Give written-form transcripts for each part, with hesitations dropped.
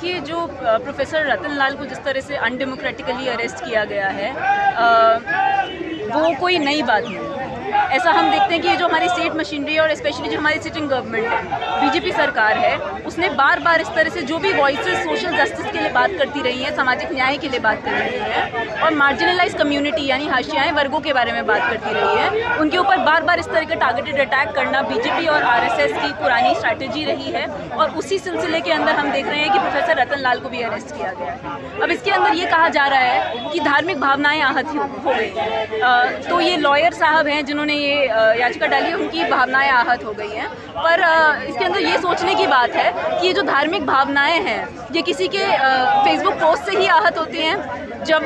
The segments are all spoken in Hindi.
देखिए, जो प्रोफेसर रतन लाल को जिस तरह से अनडेमोक्रेटिकली अरेस्ट किया गया है, वो कोई नई बात नहीं। ऐसा हम देखते हैं कि ये जो हमारी स्टेट मशीनरी और स्पेशली जो हमारी सिटिंग गवर्नमेंट है, बीजेपी सरकार है, उसने बार बार इस तरह से जो भी वॉइसेस सोशल जस्टिस के लिए बात करती रही हैं, सामाजिक न्याय के लिए बात कर रही है और मार्जिनलाइज कम्युनिटी यानी हाशियाई वर्गों के बारे में बात करती रही है, उनके ऊपर बार बार इस तरह का टारगेटेड अटैक करना बीजेपी और आरएसएस की पुरानी स्ट्रैटेजी रही है। और उसी सिलसिले के अंदर हम देख रहे हैं कि प्रोफेसर रतन लाल को भी अरेस्ट किया गया है। अब इसके अंदर ये कहा जा रहा है कि धार्मिक भावनाएं आहत हो गई हैं। तो ये लॉयर साहब हैं जिन्होंने ये याचिका डाली है, उनकी भावनाएं आहत हो गई हैं। पर इसके अंदर ये सोचने की बात है कि ये जो धार्मिक भावनाएं हैं ये किसी के फेसबुक पोस्ट से ही आहत होती हैं। जब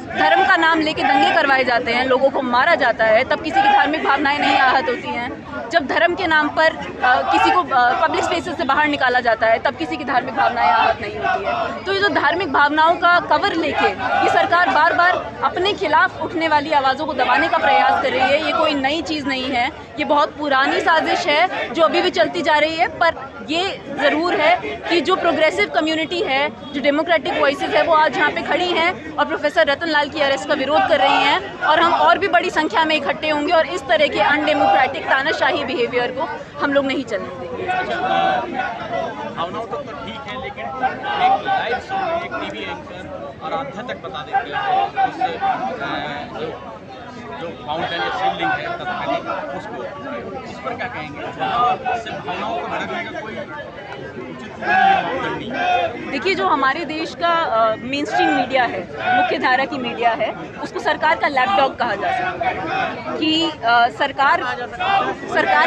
धर्म का नाम लेके दंगे करवाए जाते हैं, लोगों को मारा जाता है, तब किसी की धार्मिक भावनाएं नहीं आहत होती हैं। जब धर्म के नाम पर किसी को पब्लिक स्पेसेस से बाहर निकाला जाता है, तब किसी की धार्मिक भावनाएं आहत नहीं होती है। तो ये जो धार्मिक भावनाओं का कवर लेके ये सरकार बार बार अपने खिलाफ उठने वाली आवाज़ों को दबाने का प्रयास कर रही है, ये कोई नई चीज़ नहीं है, ये बहुत पुरानी साजिश है जो अभी भी चलती जा रही है। पर ये ज़रूर है कि जो प्रोग्रेसिव कम्युनिटी है, जो डेमोक्रेटिक वॉइसेस है, वो आज यहाँ पे खड़ी हैं और प्रोफेसर रतन लाल की अरेस्ट का विरोध कर रही हैं। और हम और भी बड़ी संख्या में इकट्ठे होंगे और इस तरह के अनडेमोक्रेटिक तानाशाही बिहेवियर को हम लोग नहीं चलने देंगे। भावनाओं तो ठीक है, लेकिन एक लाइव शो में एक टीवी एंकर और अध्यक्ष बता देते हैं जो फाउंटेन या शिवलिंग है तत्कालीन उसको, इस पर क्या कहेंगे? सिर्फ भावनाओं को भड़कने का कोई उचित नहीं। देखिए, जो हमारे देश का मेन स्ट्रीम मीडिया है, मुख्य धारा की मीडिया है, उसको सरकार का लैपडॉग कहा जा सकता है कि सरकार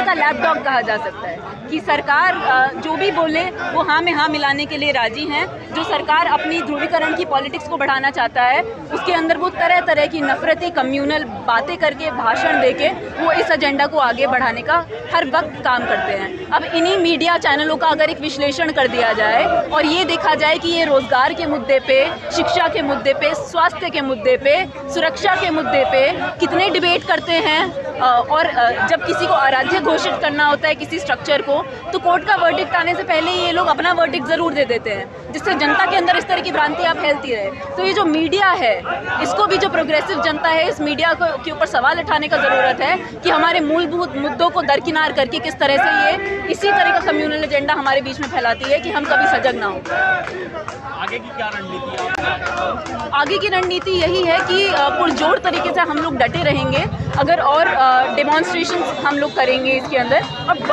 का लैपडॉग कहा जा सकता है कि सरकार जो भी बोले वो हाँ में हाँ मिलाने के लिए राजी हैं। जो सरकार अपनी ध्रुवीकरण की पॉलिटिक्स को बढ़ाना चाहता है, उसके अंदर वो तरह तरह की नफरती कम्युनल बातें करके, भाषण देके वो इस एजेंडा को आगे बढ़ाने का हर वक्त काम करते हैं। अब इन्हीं मीडिया चैनलों का अगर एक विश्लेषण कर दिया जाए और ये देखा जाए कि ये रोजगार के मुद्दे पे, शिक्षा के मुद्दे पे, स्वास्थ्य के मुद्दे पे, सुरक्षा के मुद्दे पे कितने डिबेट करते हैं, और जब किसी को अराध्य घोषित करना होता है किसी स्ट्रक्चर को, तो कोर्ट का वर्डिक्ट आने से पहले ये लोग अपना वर्डिक्ट ज़रूर दे देते हैं, जिससे जनता के अंदर इस तरह की भ्रांतियाँ फैलती रहे। तो ये जो मीडिया है, इसको भी जो प्रोग्रेसिव जनता है, इस मीडिया के ऊपर सवाल उठाने का ज़रूरत है कि हमारे मूलभूत मुद्दों को दरकिनार करके किस तरह से ये इसी तरह का कम्युनल एजेंडा हमारे बीच में फैलाती है कि हम कभी सजग ना हो। आगे की क्या रणनीति है? आगे की रणनीति यही है कि पुरजोर तरीके से हम लोग डटे रहेंगे। अगर और डेमॉन्स्ट्रेशन हम लोग करेंगे इसके अंदर,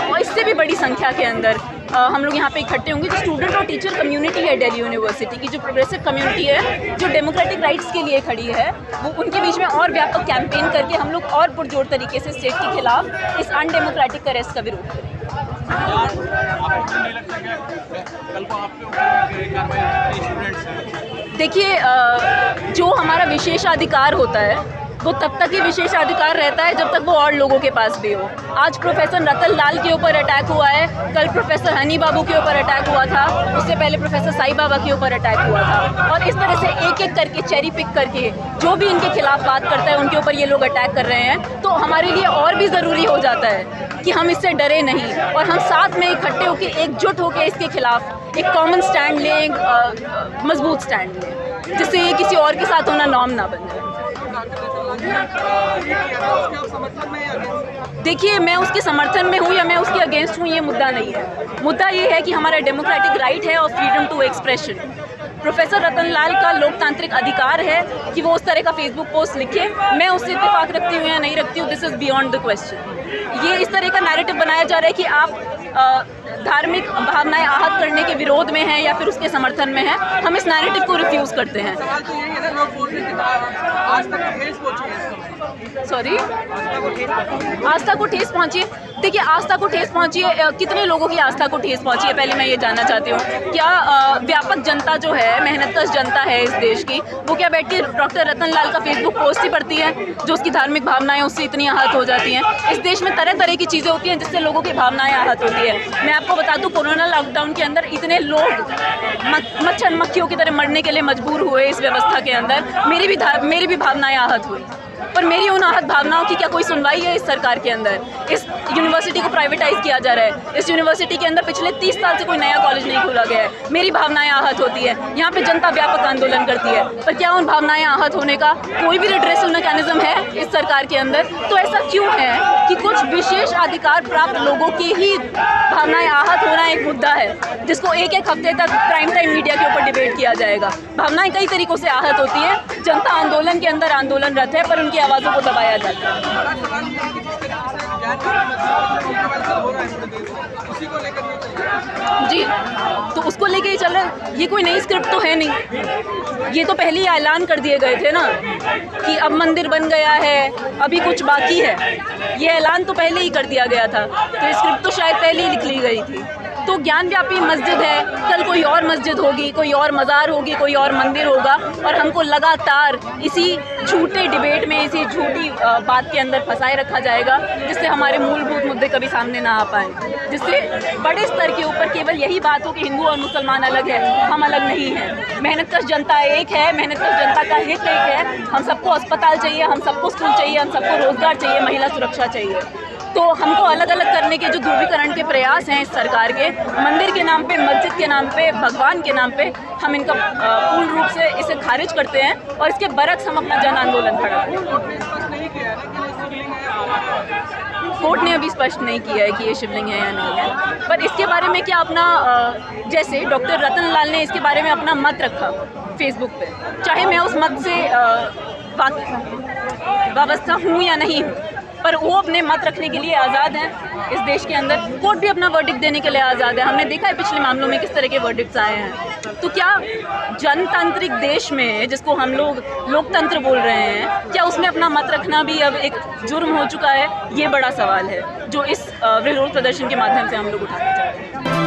और इससे भी बड़ी संख्या के अंदर हम लोग यहाँ पे इकट्ठे होंगे। जो स्टूडेंट और टीचर कम्युनिटी है दिल्ली यूनिवर्सिटी की, जो प्रोग्रेसिव कम्युनिटी है, जो डेमोक्रेटिक राइट्स के लिए खड़ी है, वो उनके बीच में और व्यापक कैंपेन करके हम लोग और पुरजोर तरीके से स्टेट के खिलाफ इस अनडेमोक्रेटिक अरेस्ट का विरोध करेंगे। देखिए, जो हमारा विशेषाधिकार होता है वो तब तक ही विशेषाधिकार रहता है जब तक वो और लोगों के पास भी हो। आज प्रोफेसर रतन लाल के ऊपर अटैक हुआ है, कल प्रोफेसर हनी बाबू के ऊपर अटैक हुआ था, उससे पहले प्रोफेसर साई बाबा के ऊपर अटैक हुआ था। और इस तरह से एक एक करके चेरी पिक करके जो भी इनके खिलाफ बात करता है उनके ऊपर ये लोग अटैक कर रहे हैं। तो हमारे लिए और भी ज़रूरी हो जाता है कि हम इससे डरे नहीं और हम साथ में इकट्ठे होकर, एकजुट होकर इसके खिलाफ एक कॉमन स्टैंड लें, एक मजबूत स्टैंड लें, जिससे ये किसी और के साथ होना नॉर्म ना बन जाए। देखिए, मैं उसके समर्थन में हूँ या मैं उसके अगेंस्ट हूँ, ये मुद्दा नहीं है। मुद्दा ये है कि हमारा डेमोक्रेटिक राइट है और फ्रीडम टू एक्सप्रेशन। प्रोफेसर रतन लाल का लोकतांत्रिक अधिकार है कि वो उस तरह का फेसबुक पोस्ट लिखे। मैं उससे इत्तेफाक रखती हूँ या नहीं रखती हूँ, this is beyond the question. ये इस तरह का नैरेटिव बनाया जा रहा है कि आप धार्मिक भावनाएं आहत करने के विरोध में हैं या फिर उसके समर्थन में हैं। हम इस नैरेटिव को रिफ्यूज़ करते हैं। सॉरी, आस्था को ठेस पहुंची। देखिए, आस्था को ठेस पहुंची है, कितने लोगों की आस्था को ठेस पहुंची है, पहले मैं ये जानना चाहती हूँ। क्या व्यापक जनता जो है, मेहनतकश जनता है इस देश की, वो क्या बैठ के डॉक्टर रतन लाल का फेसबुक पोस्ट ही पढ़ती है जो उसकी धार्मिक भावनाएं उससे इतनी आहत हो जाती हैं? इस देश में तरह तरह की चीज़ें होती हैं जिससे लोगों की भावनाएं आहत होती है। मैं आपको बता दूँ, कोरोना लॉकडाउन के अंदर इतने लोग मच्छर मक्खियों की तरह मरने के लिए मजबूर हुए इस व्यवस्था के अंदर, मेरी भी भावनाएं आहत हुई। पर मेरी उन आहत भावनाओं की क्या कोई सुनवाई है इस सरकार के अंदर? इस यूनिवर्सिटी को प्राइवेटाइज किया जा रहा है। इस यूनिवर्सिटी के अंदर पिछले 30 साल से कोई नया कॉलेज नहीं खोला गया है। मेरी भावनाएं आहत होती है। यहाँ पे जनता व्यापक आंदोलन करती है, पर क्या उन भावनाएं आहत होने का कोई भी रिड्रेसल मैकेनिज्म है इस सरकार के अंदर? तो ऐसा क्यों है कि कुछ विशेष अधिकार प्राप्त लोगों की ही भावनाएं आहत होना एक मुद्दा है जिसको एक हफ्ते तक प्राइम टाइम मीडिया के ऊपर डिबेट किया जाएगा? भावनाएं कई तरीकों से आहत होती है। जनता आंदोलन के अंदर आंदोलनरत है, पर उनकी आवाज़ों को दबाया जाता है। जी, तो उसको लेके ही चल रहा है। ये कोई नई स्क्रिप्ट तो है नहीं, ये तो पहले ही ऐलान कर दिए गए थे ना कि अब मंदिर बन गया है, अभी कुछ बाकी है। ये ऐलान तो पहले ही कर दिया गया था, तो ये स्क्रिप्ट तो शायद पहले ही लिख ली गई थी। तो ज्ञानव्यापी मस्जिद है, कल कोई और मस्जिद होगी, कोई और मज़ार होगी, कोई और मंदिर होगा, और हमको लगातार इसी झूठे डिबेट में, इसी झूठी बात के अंदर फंसाए रखा जाएगा, जिससे हमारे मूलभूत मुद्दे कभी सामने ना आ पाएँ, जिससे बड़े स्तर के ऊपर केवल यही बात हो कि हिंदू और मुसलमान अलग है, हम अलग नहीं हैं। मेहनतकश जनता एक है, मेहनतकश जनता का हित एक है। हम सबको अस्पताल चाहिए, हम सबको स्कूल चाहिए, हम सबको रोजगार चाहिए, महिला सुरक्षा चाहिए। तो हमको अलग अलग करने के जो ध्रुवीकरण के प्रयास हैं इस सरकार के, मंदिर के नाम पे, मस्जिद के नाम पे, भगवान के नाम पे, हम इनका पूर्ण रूप से इसे खारिज करते हैं और इसके बरक्स हम अपना जन आंदोलन खड़ा करते हैं। कोर्ट ने अभी स्पष्ट नहीं किया है कि ये शिवलिंग है या नहीं है, पर इसके बारे में क्या अपना जैसे डॉक्टर रतन लाल ने इसके बारे में अपना मत रखा फेसबुक पे, चाहे मैं उस मत से वाबस्ता हूँ या नहीं हूँ, पर वो अपने मत रखने के लिए आज़ाद हैं इस देश के अंदर। कोर्ट भी अपना वर्डिक्ट देने के लिए आज़ाद है। हमने देखा है पिछले मामलों में किस तरह के वर्डिक्ट्स आए हैं। तो क्या जनतांत्रिक देश में, जिसको हम लोग लोकतंत्र बोल रहे हैं, क्या उसमें अपना मत रखना भी अब एक जुर्म हो चुका है? ये बड़ा सवाल है जो इस विरोध प्रदर्शन के माध्यम से हम लोग उठाना चाहते हैं।